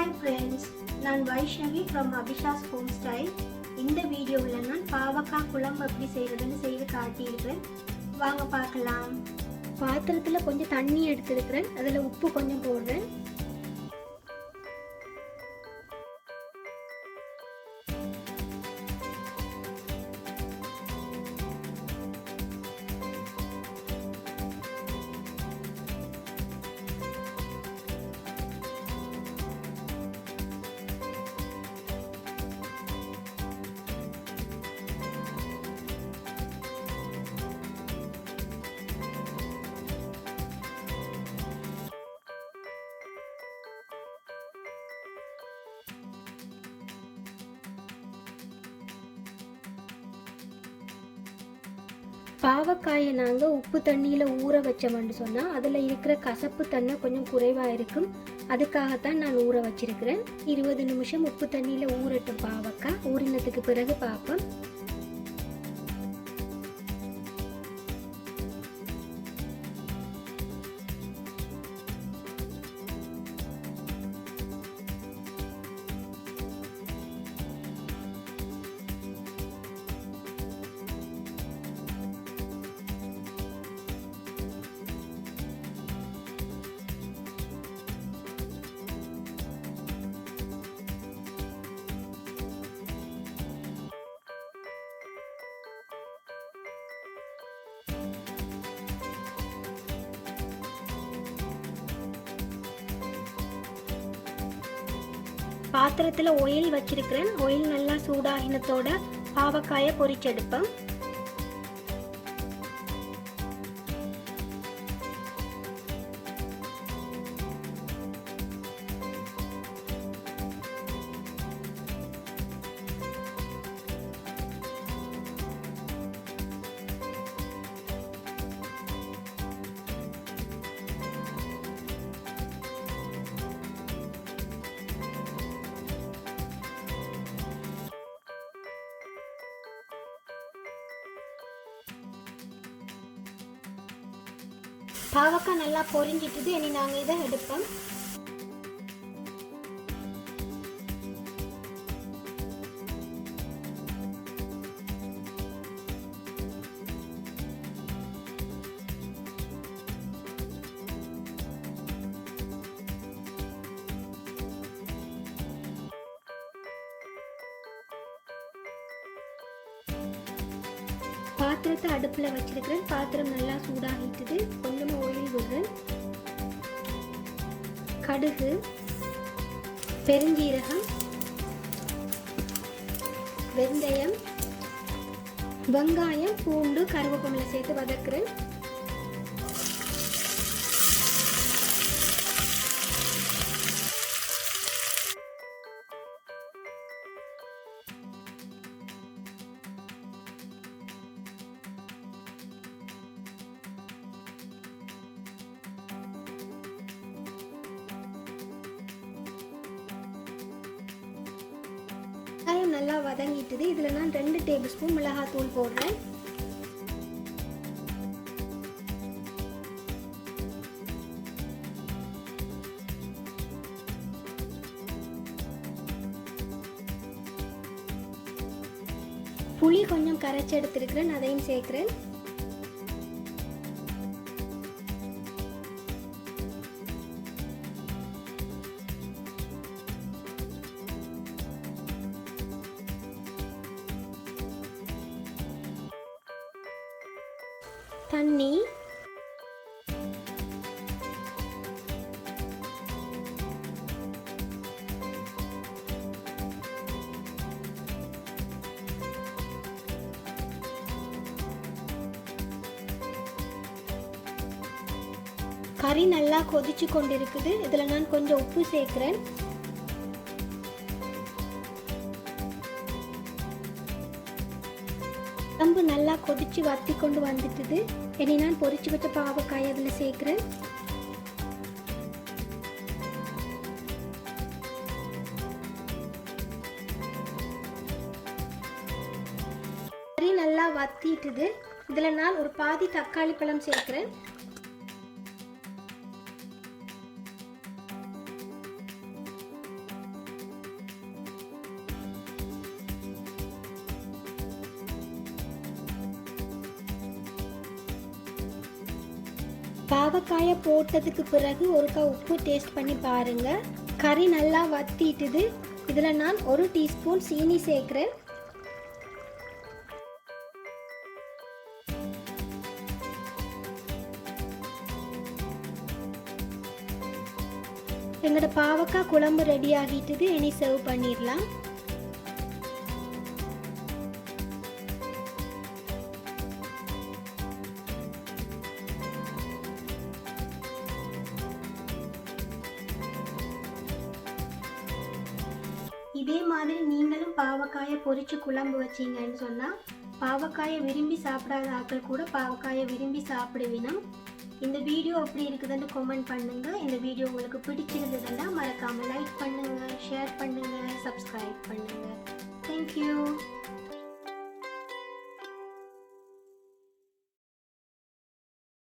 Hi friends, நான் Vaishnavi from Abisha's home style. இந்த வீடியோவில் நான் பாவக்காய் குழம்பு எப்படி செய்யறதுன்னு செய்து காட்டியிருக்கிறேன். வாங்க பார்க்கலாம். பாத்திரத்தில் கொஞ்சம் தண்ணி எடுத்துருக்கிறேன். அதில் உப்பு கொஞ்சம் போடுறேன். பாவக்காயை நாங்கள் உப்பு தண்ணியில் ஊற வச்சோம்னு சொன்னால் அதில் இருக்கிற கசப்பு தன்மை கொஞ்சம் குறைவாக இருக்கும். அதுக்காகத்தான் நான் ஊற வச்சிருக்கிறேன். 20 நிமிஷம் உப்பு தண்ணியில் ஊறட்டும். பாவக்காய் ஊறினதுக்கு பிறகு பார்ப்போம். பாத்திரத்தில் ஆயில் வச்சிருக்கிறேன். ஆயில் நல்லா சூடாகினத்தோட பாவக்காயை பொரிச்செடுப்பேன். பாவக்காய் நல்லா பொரிஞ்சிட்டுது. இனி நாங்கள் இதை எடுப்போம். பாத்திரத்தை அடுப்பில் வச்சிருக்கிறேன். பாத்திரம் நல்லா சூடாகிட்டுது. கொஞ்சமாக ஆயில் விடுறேன். கடுகு, பெருஞ்சீரகம், வெந்தயம், வெங்காயம், பூண்டு, கருவேப்பிலை சேர்த்து வதக்குறேன். வெங்காயம் நல்லா வதங்கிட்டுது. இதில் நான் 2 டேபிள் ஸ்பூன் மிளகாத்தூள் போடுறேன். புளி கொஞ்சம் கரைச்சி எடுத்துருக்கிறேன். அதையும் சேர்க்கிறேன். தண்ணி, கறி நல்லா கொதிச்சு கொண்டிருக்குது. இதில் நான் கொஞ்சம் உப்பு சேர்க்கிறேன். குழம்பு நல்லா கொதிச்சு வத்தி கொண்டு வந்துட்டுது. இனி நான் பொரிச்சு வச்ச பாவக்காய் அதில் சேர்க்கிறேன். கறி நல்லா வத்திட்டுது. இதில் நான் ஒரு பாதி தக்காளி பழம் சேர்க்கிறேன். பாவக்காயை போட்டதுக்கு பிறகு ஒருக்கா உப்பு டேஸ்ட் பண்ணி பாருங்க. கறி நல்லா வத்திட்டுது. இதில் நான் 1 டீஸ்பூன் சீனி சேர்க்குறேன். எங்களோட பாவக்காய் குழம்பு ரெடி ஆகிட்டுது. இனி சர்வ் பண்ணிடலாம். இதே மாதிரி நீங்களும் பாவக்காயை பொரிச்சு குழம்பு வச்சீங்கன்னு சொன்னால் பாவக்காயை விரும்பி சாப்பிடாத ஆட்கள் கூட பாவக்காயை விரும்பி சாப்பிடுவீங்க. இந்த வீடியோ எப்படி இருக்குதுன்னு கமெண்ட் பண்ணுங்க. இந்த வீடியோ உங்களுக்கு பிடிச்சிருந்ததுன்னா மறக்காம லைக் பண்ணுங்க, ஷேர் பண்ணுங்க, சப்ஸ்கிரைப் பண்ணுங்க. தேங்க்யூ.